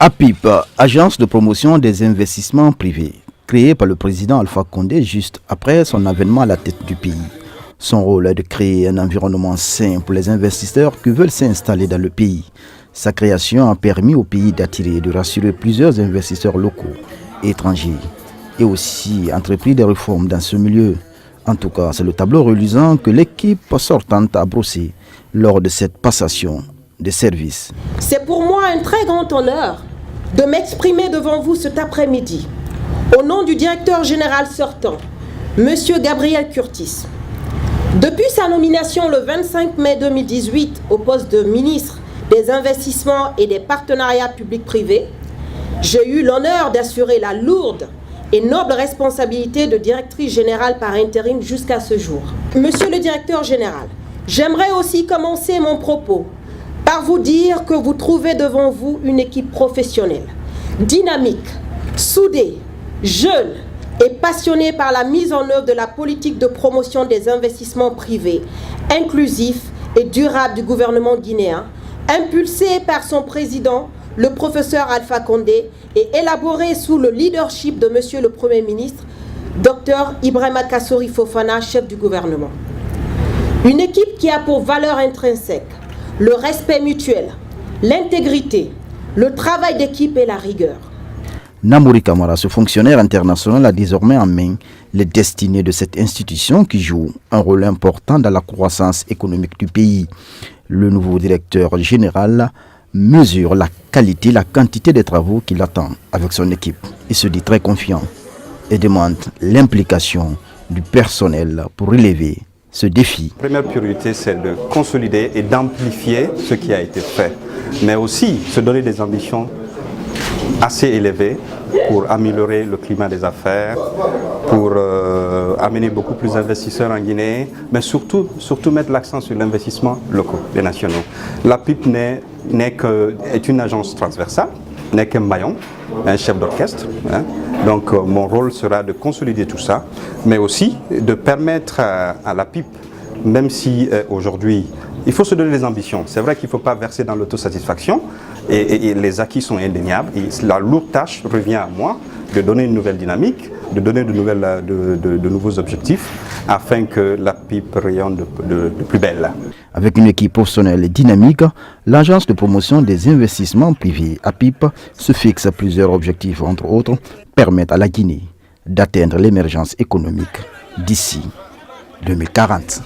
APIP, Agence de promotion des investissements privés, créée par le président Alpha Condé juste après son avènement à la tête du pays. Son rôle est de créer un environnement sain pour les investisseurs qui veulent s'installer dans le pays. Sa création a permis au pays d'attirer et de rassurer plusieurs investisseurs locaux et étrangers et aussi entrepris des réformes dans ce milieu. En tout cas, c'est le tableau reluisant que l'équipe sortante a brossé lors de cette passation de services. C'est pour moi un très grand honneur de m'exprimer devant vous cet après-midi au nom du directeur général sortant, M. Gabriel Curtis. Depuis sa nomination le 25 mai 2018 au poste de ministre des Investissements et des Partenariats publics-privés, j'ai eu l'honneur d'assurer la lourde et noble responsabilité de directrice générale par intérim jusqu'à ce jour. Monsieur le directeur général, j'aimerais aussi commencer mon propos par vous dire que vous trouvez devant vous une équipe professionnelle, dynamique, soudée, jeune et passionnée par la mise en œuvre de la politique de promotion des investissements privés, inclusif et durable du gouvernement guinéen, impulsée par son président, le professeur Alpha Condé, et élaborée sous le leadership de Monsieur le Premier ministre, Dr Ibrahima Kassori Fofana, chef du gouvernement. Une équipe qui a pour valeur intrinsèque le respect mutuel, l'intégrité, le travail d'équipe et la rigueur. Namouri Kamara, ce fonctionnaire international, a désormais en main les destinées de cette institution qui joue un rôle important dans la croissance économique du pays. Le nouveau directeur général mesure la qualité, la quantité des travaux qu'il attend avec son équipe. Il se dit très confiant et demande l'implication du personnel pour relever ce défi. La première priorité, c'est de consolider et d'amplifier ce qui a été fait, mais aussi se donner des ambitions assez élevées pour améliorer le climat des affaires, pour amener beaucoup plus d'investisseurs en Guinée, mais surtout mettre l'accent sur l'investissement local, les nationaux. La PIP est une agence transversale, n'est qu'un maillon, un chef d'orchestre. Donc mon rôle sera de consolider tout ça, mais aussi de permettre à la PIP, même si aujourd'hui il faut se donner des ambitions. C'est vrai qu'il ne faut pas verser dans l'autosatisfaction et les acquis sont indéniables. Et la lourde tâche revient à moi de donner une nouvelle dynamique, de donner de nouveaux objectifs afin que la PIP rayonne de plus belle. Avec une équipe professionnelle et dynamique, l'Agence de promotion des investissements privés, APIP, se fixe plusieurs objectifs, entre autres, permettre à la Guinée d'atteindre l'émergence économique d'ici 2040.